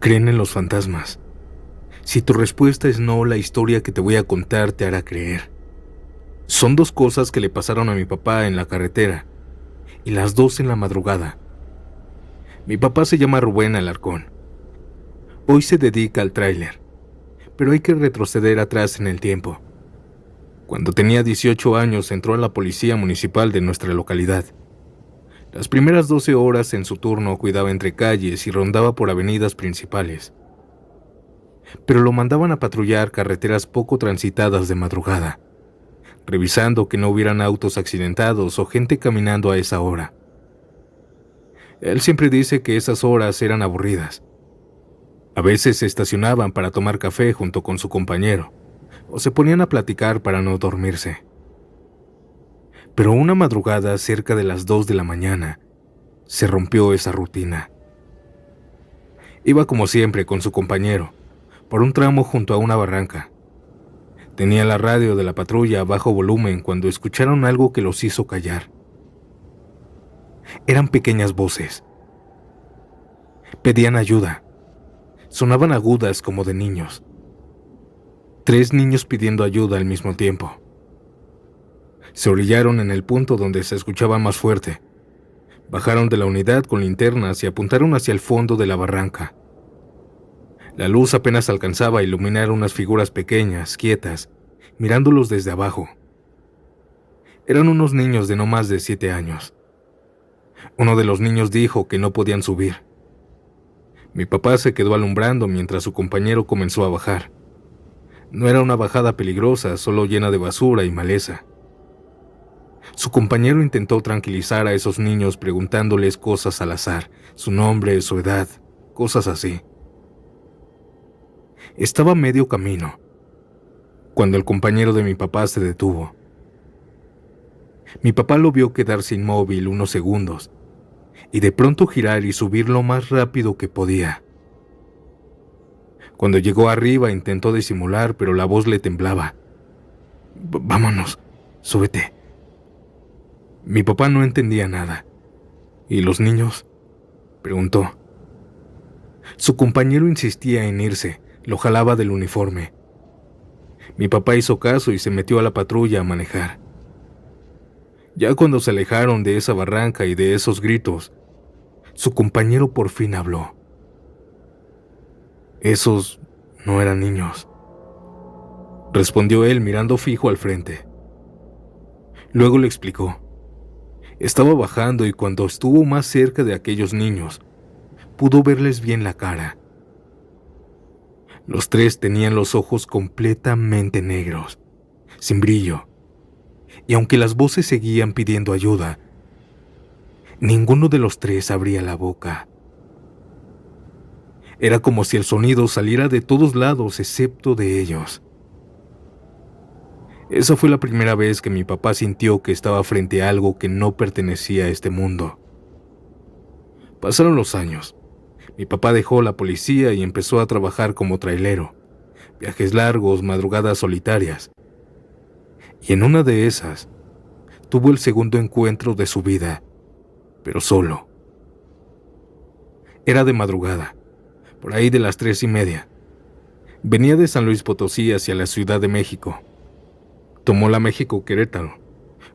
creen en los fantasmas. Si tu respuesta es no, la historia que te voy a contar te hará creer. Son dos cosas que le pasaron a mi papá en la carretera, y las dos en la madrugada. Mi papá se llama Rubén Alarcón. Hoy se dedica al tráiler, pero hay que retroceder atrás en el tiempo. Cuando tenía 18 años entró a la policía municipal de nuestra localidad. Las primeras 12 horas en su turno cuidaba entre calles y rondaba por avenidas principales. Pero lo mandaban a patrullar carreteras poco transitadas de madrugada, revisando que no hubieran autos accidentados o gente caminando a esa hora. Él siempre dice que esas horas eran aburridas. A veces se estacionaban para tomar café junto con su compañero, o se ponían a platicar para no dormirse. Pero una madrugada, cerca de las 2 de la mañana, se rompió esa rutina. Iba como siempre con su compañero, por un tramo junto a una barranca. Tenía la radio de la patrulla a bajo volumen cuando escucharon algo que los hizo callar. Eran pequeñas voces. Pedían ayuda. Sonaban agudas como de niños. 3 niños pidiendo ayuda al mismo tiempo. Se orillaron en el punto donde se escuchaba más fuerte. Bajaron de la unidad con linternas y apuntaron hacia el fondo de la barranca. La luz apenas alcanzaba a iluminar unas figuras pequeñas, quietas, mirándolos desde abajo. Eran unos niños de no más de 7 años. Uno de los niños dijo que no podían subir. Mi papá se quedó alumbrando mientras su compañero comenzó a bajar. No era una bajada peligrosa, solo llena de basura y maleza. Su compañero intentó tranquilizar a esos niños preguntándoles cosas al azar, su nombre, su edad, cosas así. Estaba a medio camino, cuando el compañero de mi papá se detuvo. Mi papá lo vio quedarse inmóvil unos segundos, y de pronto girar y subir lo más rápido que podía. Cuando llegó arriba intentó disimular, pero la voz le temblaba. Vámonos, súbete. Mi papá no entendía nada. ¿Y los niños?, preguntó. Su compañero insistía en irse, lo jalaba del uniforme. Mi papá hizo caso y se metió a la patrulla a manejar. Ya cuando se alejaron de esa barranca y de esos gritos, su compañero por fin habló. Esos no eran niños, respondió él mirando fijo al frente. Luego le explicó. Estaba bajando y cuando estuvo más cerca de aquellos niños, pudo verles bien la cara. Los 3 tenían los ojos completamente negros, sin brillo, y aunque las voces seguían pidiendo ayuda, ninguno de los 3 abría la boca. Era como si el sonido saliera de todos lados excepto de ellos. Esa fue la primera vez que mi papá sintió que estaba frente a algo que no pertenecía a este mundo. Pasaron los años. Mi papá dejó la policía y empezó a trabajar como trailero. Viajes largos, madrugadas solitarias. Y en una de esas, tuvo el segundo encuentro de su vida, pero solo. Era de madrugada, por ahí de las 3:30. Venía de San Luis Potosí hacia la Ciudad de México. Tomó la México-Querétaro.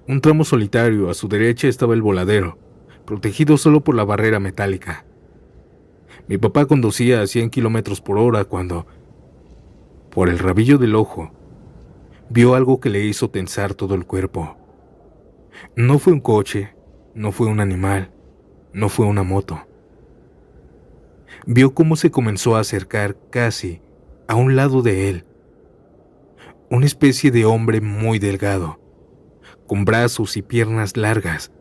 Un tramo solitario, a su derecha estaba el voladero, protegido solo por la barrera metálica. Mi papá conducía a 100 kilómetros por hora cuando, por el rabillo del ojo, vio algo que le hizo tensar todo el cuerpo. No fue un coche, no fue un animal, no fue una moto. Vio cómo se comenzó a acercar casi a un lado de él. Una especie de hombre muy delgado, con brazos y piernas largas.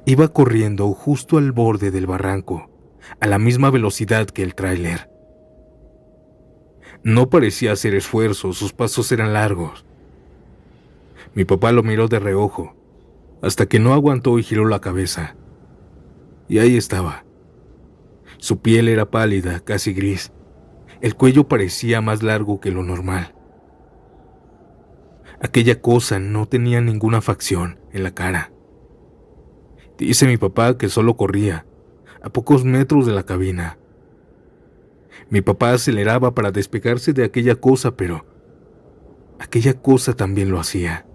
Iba corriendo justo al borde del barranco, a la misma velocidad que el tráiler. No parecía hacer esfuerzo, sus pasos eran largos. Mi papá lo miró de reojo, hasta que no aguantó y giró la cabeza. Y ahí estaba. Su piel era pálida, casi gris. El cuello parecía más largo que lo normal. Aquella cosa no tenía ninguna facción en la cara. Dice mi papá que solo corría, a pocos metros de la cabina, Mi papá aceleraba para despegarse de aquella cosa, pero aquella cosa también lo hacía.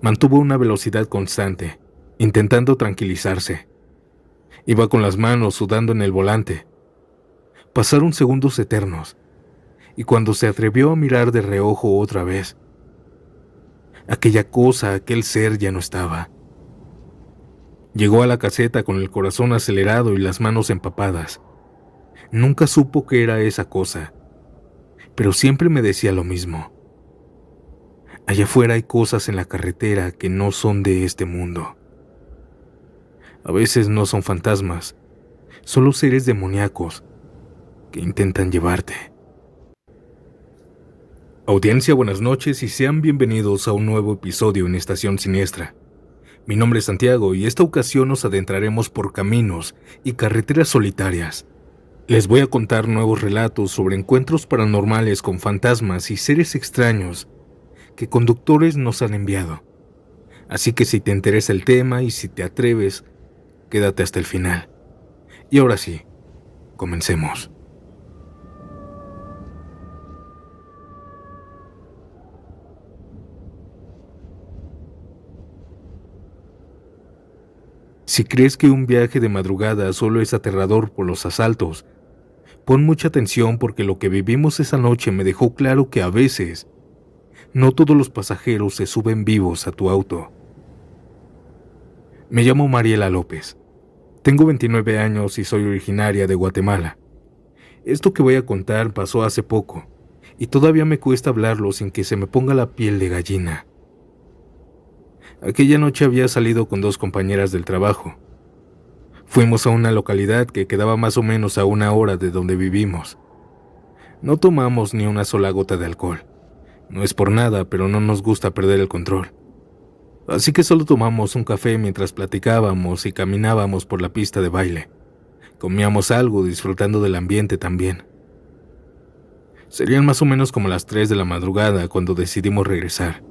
Mantuvo una velocidad constante, intentando tranquilizarse. Iba con las manos sudando en el volante. Pasaron segundos eternos, y cuando se atrevió a mirar de reojo otra vez, aquella cosa, aquel ser ya no estaba. Llegó a la caseta con el corazón acelerado y las manos empapadas. Nunca supo qué era esa cosa, pero siempre me decía lo mismo. Allá afuera hay cosas en la carretera que no son de este mundo. A veces no son fantasmas, solo seres demoníacos que intentan llevarte. Audiencia, buenas noches y sean bienvenidos a un nuevo episodio en Estación Siniestra. Mi nombre es Santiago y esta ocasión nos adentraremos por caminos y carreteras solitarias. Les voy a contar nuevos relatos sobre encuentros paranormales con fantasmas y seres extraños que conductores nos han enviado. Así que si te interesa el tema y si te atreves, quédate hasta el final. Y ahora sí, comencemos. Si crees que un viaje de madrugada solo es aterrador por los asaltos, pon mucha atención porque lo que vivimos esa noche me dejó claro que a veces no todos los pasajeros se suben vivos a tu auto. Me llamo Mariela López. Tengo 29 años y soy originaria de Guatemala. Esto que voy a contar pasó hace poco y todavía me cuesta hablarlo sin que se me ponga la piel de gallina. Aquella noche había salido con 2 compañeras del trabajo. Fuimos a una localidad que quedaba más o menos a 1 hora de donde vivimos. No tomamos ni una sola gota de alcohol. No es por nada, pero no nos gusta perder el control. Así que solo tomamos un café mientras platicábamos y caminábamos por la pista de baile. Comíamos algo, disfrutando del ambiente también. Serían más o menos como las 3 de la madrugada cuando decidimos regresar.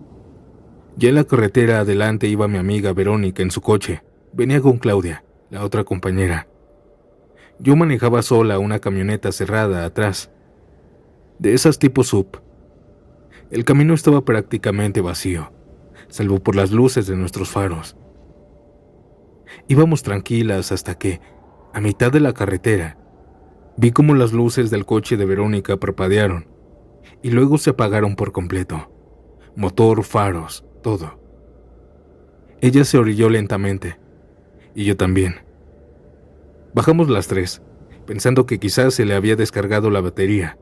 Ya en la carretera adelante iba mi amiga Verónica en su coche. Venía con Claudia, la otra compañera. Yo manejaba sola una camioneta cerrada atrás, de esas tipo SUV. El camino estaba prácticamente vacío, salvo por las luces de nuestros faros. Íbamos tranquilas hasta que, a mitad de la carretera, vi como las luces del coche de Verónica parpadearon y luego se apagaron por completo. Motor, faros, todo. Ella se orilló lentamente, y yo también. Bajamos las 3, pensando que quizás se le había descargado la batería.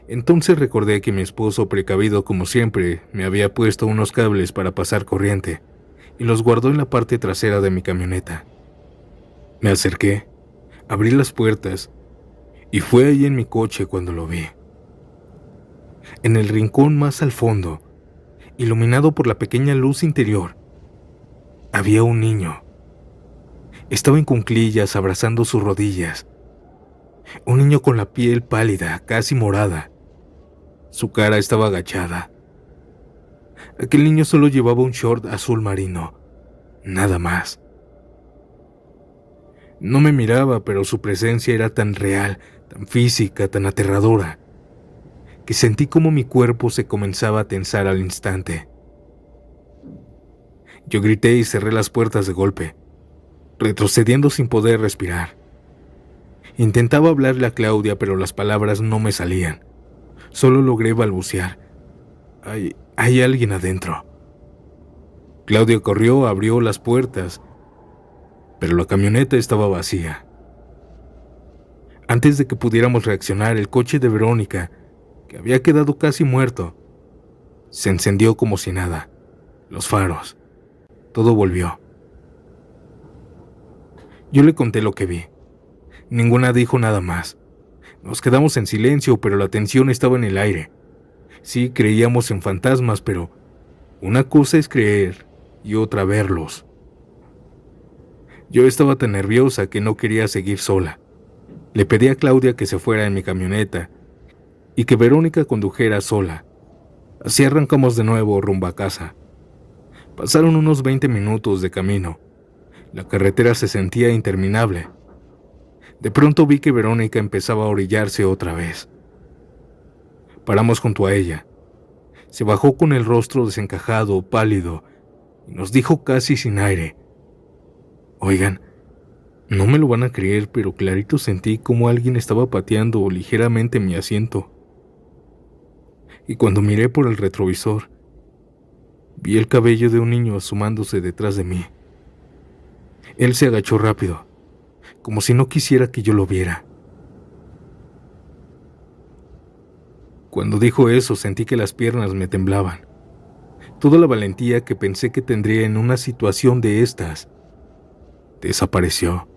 Entonces recordé que mi esposo, precavido como siempre, me había puesto unos cables para pasar corriente y los guardó en la parte trasera de mi camioneta. Me acerqué, abrí las puertas y fue ahí en mi coche cuando lo vi. En el rincón más al fondo, iluminado por la pequeña luz interior, había un niño. Estaba en cuclillas abrazando sus rodillas. Un niño con la piel pálida, casi morada. Su cara estaba agachada. Aquel niño solo llevaba un short azul marino, nada más. No me miraba, pero su presencia era tan real, tan física, tan aterradora, que sentí como mi cuerpo se comenzaba a tensar al instante. Yo grité y cerré las puertas de golpe, retrocediendo sin poder respirar. Intentaba hablarle a Claudia, pero las palabras no me salían. Solo logré balbucear. Hay alguien adentro. Claudia corrió, abrió las puertas, pero la camioneta estaba vacía. Antes de que pudiéramos reaccionar, el coche de Verónica, que había quedado casi muerto, se encendió como si nada. Los faros. Todo volvió. Yo le conté lo que vi. Ninguna dijo nada más. Nos quedamos en silencio, pero la tensión estaba en el aire. Sí, creíamos en fantasmas, pero una cosa es creer y otra verlos. Yo estaba tan nerviosa que no quería seguir sola. Le pedí a Claudia que se fuera en mi camioneta y que Verónica condujera sola. Así arrancamos de nuevo rumbo a casa. Pasaron unos 20 minutos de camino. La carretera se sentía interminable. De pronto vi que Verónica empezaba a orillarse otra vez. Paramos junto a ella. Se bajó con el rostro desencajado, pálido, y nos dijo casi sin aire: «Oigan, no me lo van a creer, pero clarito sentí como alguien estaba pateando ligeramente mi asiento. Y cuando miré por el retrovisor, vi el cabello de un niño asomándose detrás de mí. Él se agachó rápido, como si no quisiera que yo lo viera. Cuando dijo eso, sentí que las piernas me temblaban. Toda la valentía que pensé que tendría en una situación de estas desapareció.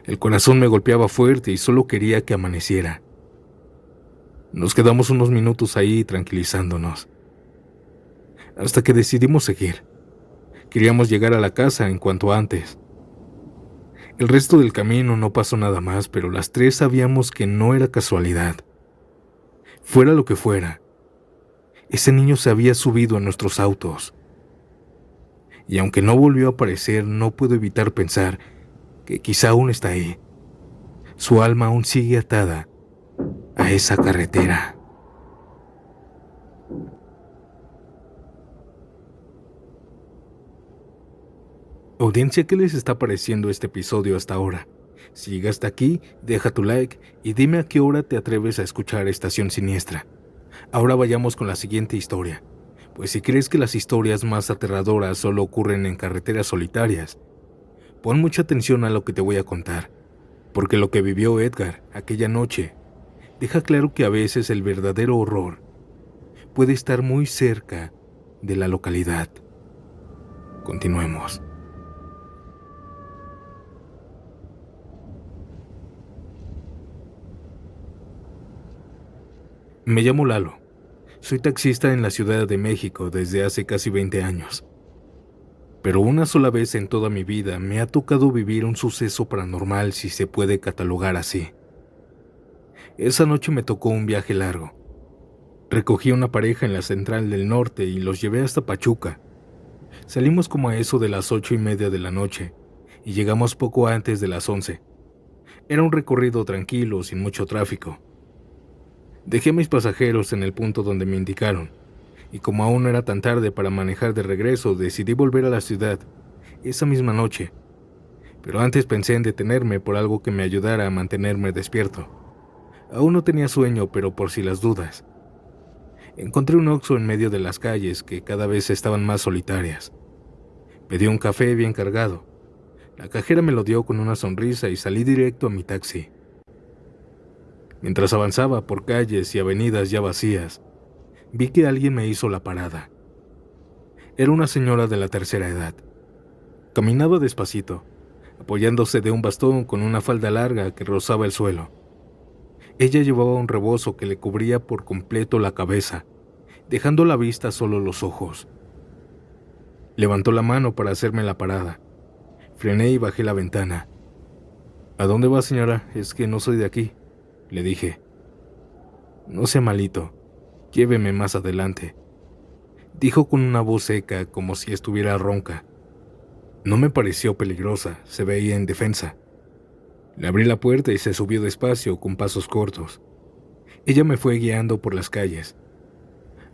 El corazón me golpeaba fuerte y solo quería que amaneciera. Nos quedamos unos minutos ahí tranquilizándonos, hasta que decidimos seguir. Queríamos llegar a la casa en cuanto antes. El resto del camino no pasó nada más, pero las tres sabíamos que no era casualidad. Fuera lo que fuera, ese niño se había subido a nuestros autos. Y aunque no volvió a aparecer, no puedo evitar pensar que quizá aún está ahí. Su alma aún sigue atada a esa carretera. Audiencia, ¿qué les está pareciendo este episodio hasta ahora? Si llegaste aquí, deja tu like y dime a qué hora te atreves a escuchar Estación Siniestra. Ahora vayamos con la siguiente historia. Pues si crees que las historias más aterradoras solo ocurren en carreteras solitarias, pon mucha atención a lo que te voy a contar, porque lo que vivió Edgar aquella noche deja claro que a veces el verdadero horror puede estar muy cerca de la localidad. Continuemos. Me llamo Lalo. Soy taxista en la Ciudad de México desde hace casi 20 años. Pero una sola vez en toda mi vida me ha tocado vivir un suceso paranormal, si se puede catalogar así. Esa noche me tocó un viaje largo. Recogí a una pareja en la Central del Norte y los llevé hasta Pachuca. Salimos como a eso de las 8:30 de la noche y llegamos poco antes de las 11. Era un recorrido tranquilo, sin mucho tráfico. Dejé a mis pasajeros en el punto donde me indicaron, y como aún no era tan tarde para manejar de regreso, decidí volver a la ciudad esa misma noche. Pero antes pensé en detenerme por algo que me ayudara a mantenerme despierto. Aún no tenía sueño, pero por si las dudas. Encontré un Oxxo en medio de las calles que cada vez estaban más solitarias. Pedí un café bien cargado. La cajera me lo dio con una sonrisa y salí directo a mi taxi. Mientras avanzaba por calles y avenidas ya vacías, vi que alguien me hizo la parada. Era una señora de la tercera edad. Caminaba despacito, apoyándose de un bastón con una falda larga que rozaba el suelo. Ella llevaba un rebozo que le cubría por completo la cabeza, dejando a la vista solo los ojos. Levantó la mano para hacerme la parada. Frené y bajé la ventana. «¿A dónde va, señora? Es que no soy de aquí», le dije. «No sea malito, lléveme más adelante», dijo con una voz seca, como si estuviera ronca. No me pareció peligrosa, se veía indefensa. Le abrí la puerta y se subió despacio, con pasos cortos. Ella me fue guiando por las calles,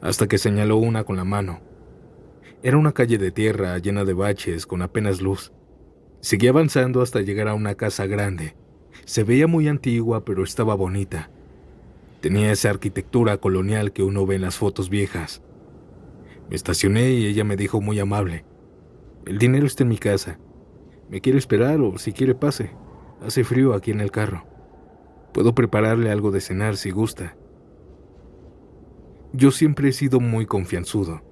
hasta que señaló una con la mano. Era una calle de tierra llena de baches, con apenas luz. Seguí avanzando hasta llegar a una casa grande. Se veía muy antigua, pero estaba bonita. Tenía esa arquitectura colonial que uno ve en las fotos viejas. Me estacioné y ella me dijo muy amable: «El dinero está en mi casa. ¿Me quiere esperar o si quiere pase? Hace frío aquí en el carro. Puedo prepararle algo de cenar si gusta». Yo siempre he sido muy confianzudo.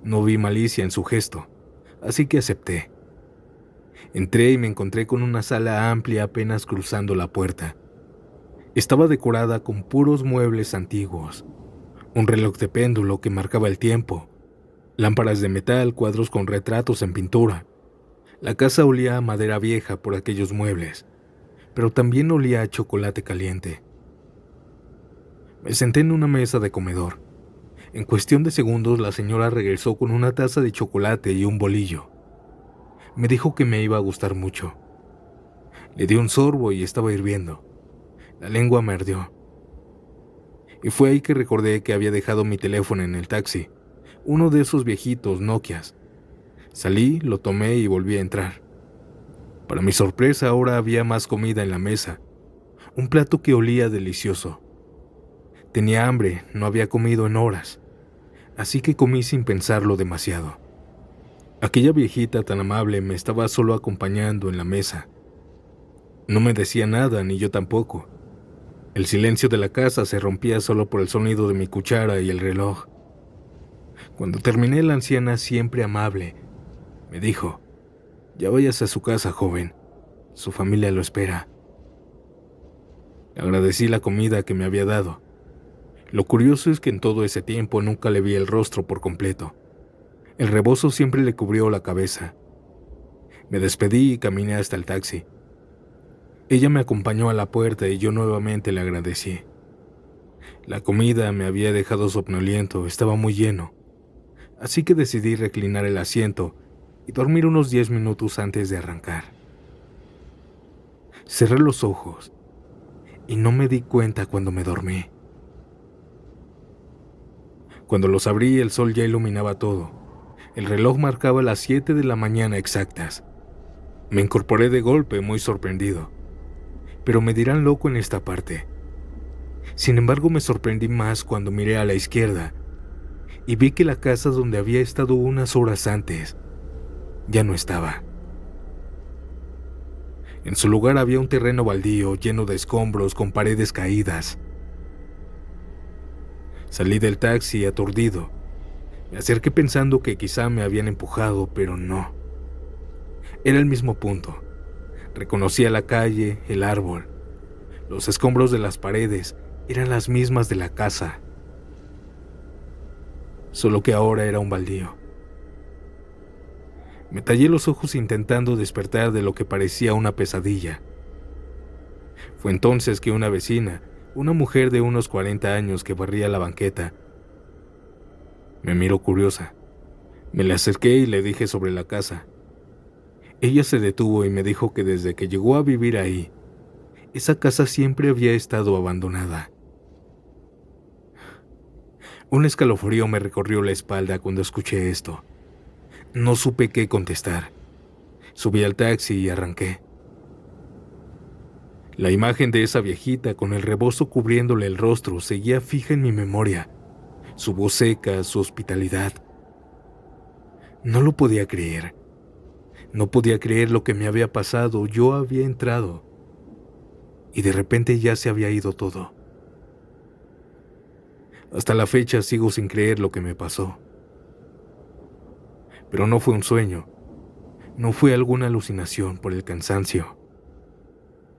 No vi malicia en su gesto, así que acepté. Entré y me encontré con una sala amplia apenas cruzando la puerta. Estaba decorada con puros muebles antiguos, un reloj de péndulo que marcaba el tiempo, lámparas de metal, cuadros con retratos en pintura. La casa olía a madera vieja por aquellos muebles, pero también olía a chocolate caliente. Me senté en una mesa de comedor. En cuestión de segundos la señora regresó con una taza de chocolate y un bolillo. Me dijo que me iba a gustar mucho. Le di un sorbo y estaba hirviendo. La lengua me ardió. Y fue ahí que recordé que había dejado mi teléfono en el taxi, uno de esos viejitos Nokias. Salí, lo tomé y volví a entrar. Para mi sorpresa, ahora había más comida en la mesa, un plato que olía delicioso. Tenía hambre, no había comido en horas, así que comí sin pensarlo demasiado. Aquella viejita tan amable me estaba solo acompañando en la mesa. No me decía nada, ni yo tampoco. El silencio de la casa se rompía solo por el sonido de mi cuchara y el reloj. Cuando terminé, la anciana, siempre amable, me dijo: «Ya vayas a su casa, joven. Su familia lo espera». Agradecí la comida que me había dado. Lo curioso es que en todo ese tiempo nunca le vi el rostro por completo. El rebozo siempre le cubrió la cabeza. Me despedí y caminé hasta el taxi. Ella me acompañó a la puerta y yo nuevamente le agradecí. La comida me había dejado somnoliento, estaba muy lleno, así que decidí reclinar el asiento y dormir unos 10 minutos antes de arrancar. Cerré los ojos y no me di cuenta cuando me dormí. Cuando los abrí, el sol ya iluminaba todo. El reloj marcaba las 7 de la mañana exactas. Me incorporé de golpe, muy sorprendido. Pero me dirán loco en esta parte. Sin embargo, me sorprendí más cuando miré a la izquierda y vi que la casa donde había estado unas horas antes ya no estaba. En su lugar había un terreno baldío lleno de escombros con paredes caídas. Salí del taxi aturdido. Me acerqué pensando que quizá me habían empujado, pero no. Era el mismo punto. Reconocía la calle, el árbol. Los escombros de las paredes eran las mismas de la casa. Solo que ahora era un baldío. Me tallé los ojos intentando despertar de lo que parecía una pesadilla. Fue entonces que una vecina, una mujer de unos 40 años que barría la banqueta, me miró curiosa. Me le acerqué y le dije sobre la casa. Ella se detuvo y me dijo que desde que llegó a vivir ahí, esa casa siempre había estado abandonada. Un escalofrío me recorrió la espalda cuando escuché esto. No supe qué contestar. Subí al taxi y arranqué. La imagen de esa viejita con el rebozo cubriéndole el rostro seguía fija en mi memoria. Su voz seca, su hospitalidad. No lo podía creer. No podía creer lo que me había pasado. Yo había entrado y de repente ya se había ido todo. Hasta la fecha sigo sin creer lo que me pasó. Pero no fue un sueño. No fue alguna alucinación por el cansancio.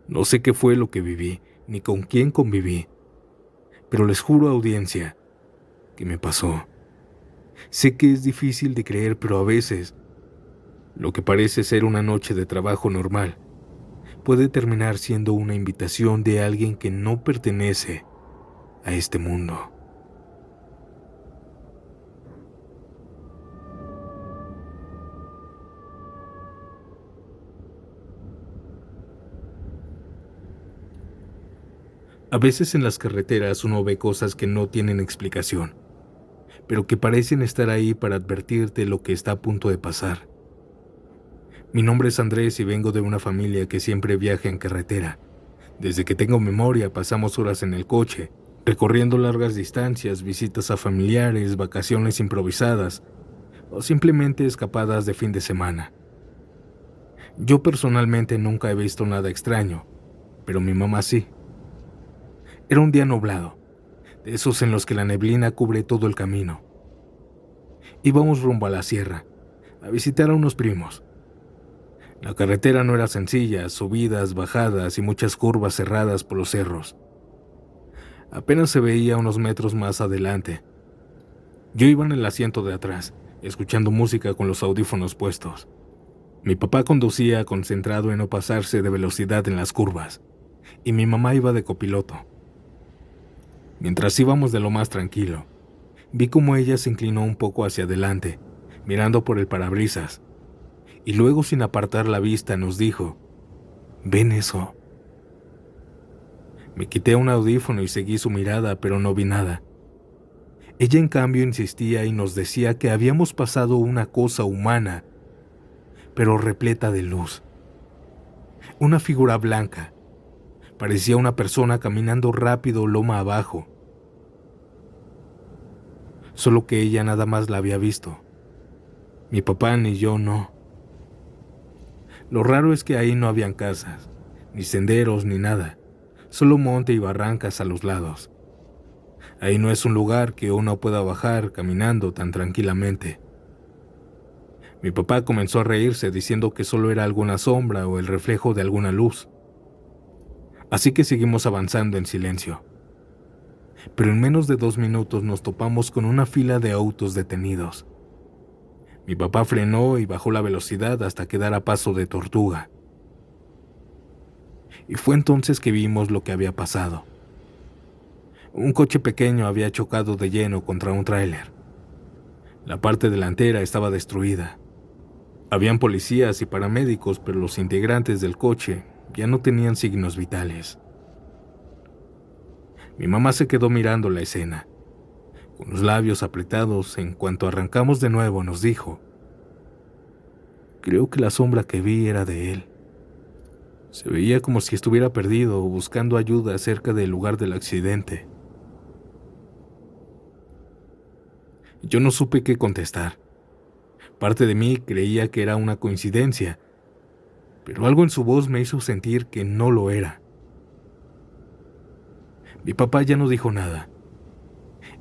No sé qué fue lo que viví, ni con quién conviví, pero les juro, audiencia, que me pasó. Sé que es difícil de creer, pero a veces, lo que parece ser una noche de trabajo normal, puede terminar siendo una invitación de alguien que no pertenece a este mundo. A veces en las carreteras uno ve cosas que no tienen explicación, pero que parecen estar ahí para advertirte lo que está a punto de pasar. Mi nombre es Andrés y vengo de una familia que siempre viaja en carretera. Desde que tengo memoria pasamos horas en el coche, recorriendo largas distancias, visitas a familiares, vacaciones improvisadas o simplemente escapadas de fin de semana. Yo personalmente nunca he visto nada extraño, pero mi mamá sí. Era un día nublado, de esos en los que la neblina cubre todo el camino. Íbamos rumbo a la sierra, a visitar a unos primos. La carretera no era sencilla, subidas, bajadas y muchas curvas cerradas por los cerros. Apenas se veía unos metros más adelante. Yo iba en el asiento de atrás, escuchando música con los audífonos puestos. Mi papá conducía concentrado en no pasarse de velocidad en las curvas, y mi mamá iba de copiloto. Mientras íbamos de lo más tranquilo, vi cómo ella se inclinó un poco hacia adelante, mirando por el parabrisas, y luego sin apartar la vista nos dijo: ¿Ven eso? Me quité un audífono y seguí su mirada, pero no vi nada. Ella en cambio insistía y nos decía que habíamos pasado una cosa humana, pero repleta de luz. Una figura blanca. Parecía una persona caminando rápido loma abajo. Solo que ella nada más la había visto. Mi papá ni yo no. Lo raro es que ahí no habían casas, ni senderos, ni nada. Solo monte y barrancas a los lados. Ahí no es un lugar que uno pueda bajar caminando tan tranquilamente. Mi papá comenzó a reírse diciendo que solo era alguna sombra o el reflejo de alguna luz. Así que seguimos avanzando en silencio. Pero en menos de 2 minutos nos topamos con una fila de autos detenidos. Mi papá frenó y bajó la velocidad hasta quedar a paso de tortuga. Y fue entonces que vimos lo que había pasado. Un coche pequeño había chocado de lleno contra un tráiler. La parte delantera estaba destruida. Habían policías y paramédicos, pero los integrantes del coche ya no tenían signos vitales. Mi mamá se quedó mirando la escena. Con los labios apretados, en cuanto arrancamos de nuevo, nos dijo: creo que la sombra que vi era de él. Se veía como si estuviera perdido o buscando ayuda cerca del lugar del accidente. Yo no supe qué contestar. Parte de mí creía que era una coincidencia, pero algo en su voz me hizo sentir que no lo era. Mi papá ya no dijo nada.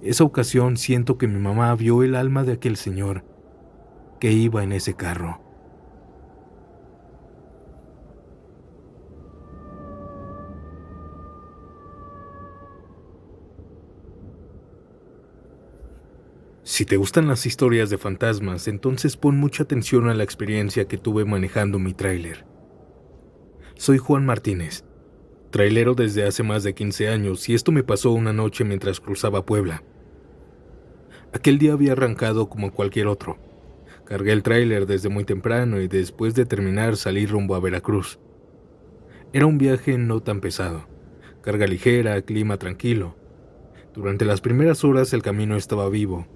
Esa ocasión siento que mi mamá vio el alma de aquel señor que iba en ese carro. Si te gustan las historias de fantasmas, entonces pon mucha atención a la experiencia que tuve manejando mi tráiler. Soy Juan Martínez, trailero desde hace más de 15 años, y esto me pasó una noche mientras cruzaba Puebla. Aquel día había arrancado como cualquier otro. Cargué el tráiler desde muy temprano y después de terminar salí rumbo a Veracruz. Era un viaje no tan pesado, carga ligera, clima tranquilo. Durante las primeras horas el camino estaba vivo.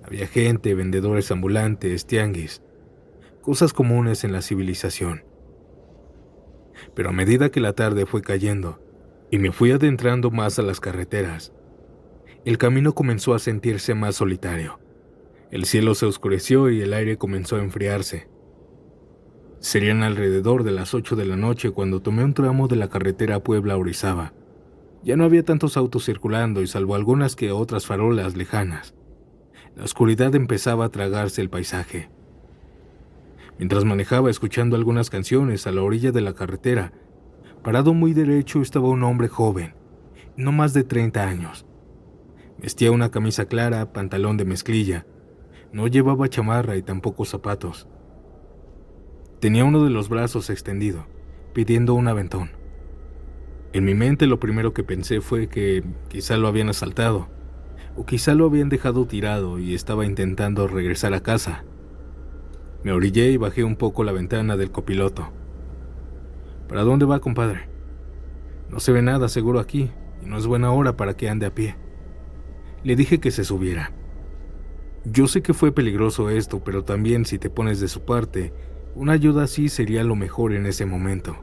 Había gente, vendedores ambulantes, tianguis, cosas comunes en la civilización. Pero a medida que la tarde fue cayendo y me fui adentrando más a las carreteras, el camino comenzó a sentirse más solitario. El cielo se oscureció y el aire comenzó a enfriarse. Serían alrededor de las 8 de la noche cuando tomé un tramo de la carretera Puebla-Orizaba. Ya no había tantos autos circulando y salvo algunas que otras farolas lejanas. La oscuridad empezaba a tragarse el paisaje. Mientras manejaba escuchando algunas canciones a la orilla de la carretera, parado muy derecho estaba un hombre joven, no más de 30 años. Vestía una camisa clara, pantalón de mezclilla. No llevaba chamarra y tampoco zapatos. Tenía uno de los brazos extendido, pidiendo un aventón. En mi mente lo primero que pensé fue que quizá lo habían asaltado, o quizá lo habían dejado tirado y estaba intentando regresar a casa. Me orillé y bajé un poco la ventana del copiloto. ¿Para dónde va, compadre? No se ve nada seguro aquí, y no es buena hora para que ande a pie. Le dije que se subiera. Yo sé que fue peligroso esto, pero también si te pones de su parte, una ayuda así sería lo mejor en ese momento.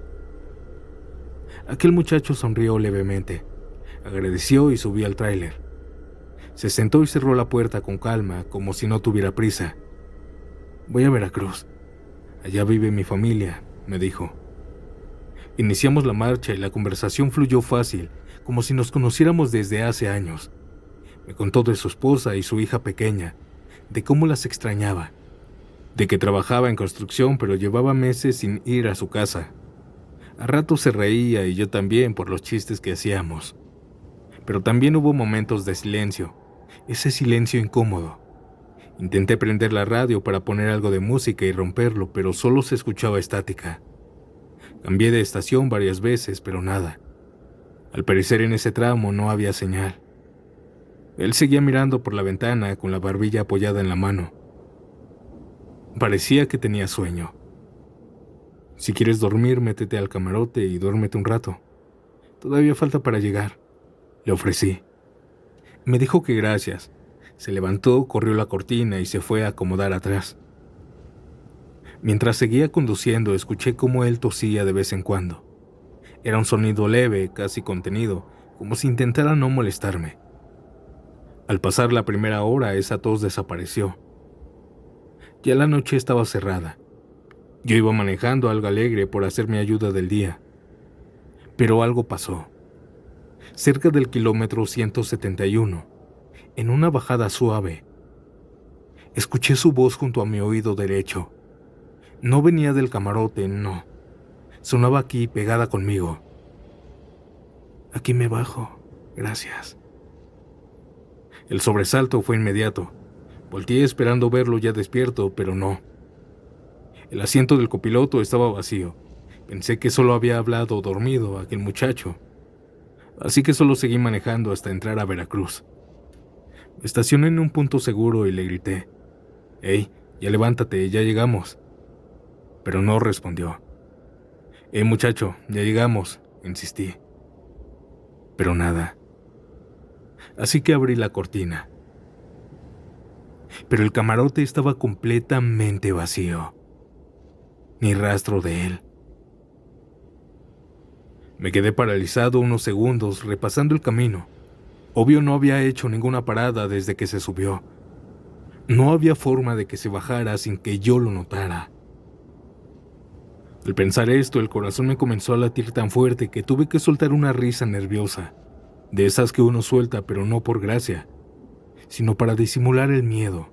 Aquel muchacho sonrió levemente, agradeció y subió al tráiler. Se sentó y cerró la puerta con calma, como si no tuviera prisa. Voy a Veracruz. Allá vive mi familia, me dijo. Iniciamos la marcha y la conversación fluyó fácil, como si nos conociéramos desde hace años. Me contó de su esposa y su hija pequeña, de cómo las extrañaba, de que trabajaba en construcción pero llevaba meses sin ir a su casa. A ratos se reía y yo también por los chistes que hacíamos. Pero también hubo momentos de silencio, ese silencio incómodo. Intenté prender la radio para poner algo de música y romperlo, pero solo se escuchaba estática. Cambié de estación varias veces, pero nada. Al parecer en ese tramo no había señal. Él seguía mirando por la ventana con la barbilla apoyada en la mano. Parecía que tenía sueño. Si quieres dormir, métete al camarote y duérmete un rato. Todavía falta para llegar, le ofrecí. Me dijo que gracias. Se levantó, corrió la cortina y se fue a acomodar atrás. Mientras seguía conduciendo, escuché cómo él tosía de vez en cuando. Era un sonido leve, casi contenido, como si intentara no molestarme. Al pasar la primera hora, esa tos desapareció. Ya la noche estaba cerrada. Yo iba manejando algo alegre por hacer mi ayuda del día. Pero algo pasó. Cerca del kilómetro 171, en una bajada suave, escuché su voz junto a mi oído derecho. No venía del camarote, no. Sonaba aquí, pegada conmigo. Aquí me bajo, gracias. El sobresalto fue inmediato. Volteé esperando verlo ya despierto, pero no. El asiento del copiloto estaba vacío. Pensé que solo había hablado o dormido aquel muchacho. Así que solo seguí manejando hasta entrar a Veracruz. Me estacioné en un punto seguro y le grité: «Hey, ya levántate, ya llegamos». Pero no respondió. «Hey muchacho, ya llegamos», insistí. Pero nada. Así que abrí la cortina. Pero el camarote estaba completamente vacío. Ni rastro de él. Me quedé paralizado unos segundos repasando el camino. Obvio no había hecho ninguna parada desde que se subió. No había forma de que se bajara sin que yo lo notara. Al pensar esto, el corazón me comenzó a latir tan fuerte que tuve que soltar una risa nerviosa, de esas que uno suelta pero no por gracia, sino para disimular el miedo.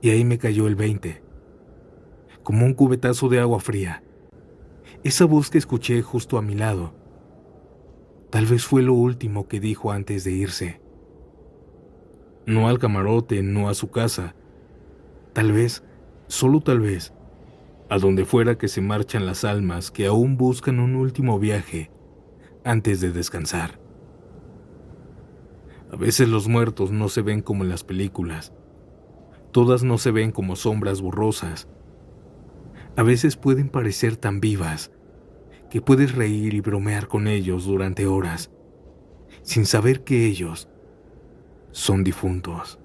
Y ahí me cayó el 20, como un cubetazo de agua fría. Esa voz que escuché justo a mi lado, tal vez fue lo último que dijo antes de irse. No al camarote, no a su casa. Tal vez, solo tal vez, a donde fuera que se marchan las almas que aún buscan un último viaje antes de descansar. A veces los muertos no se ven como en las películas. Todas no se ven como sombras borrosas. A veces pueden parecer tan vivas que puedes reír y bromear con ellos durante horas, sin saber que ellos son difuntos.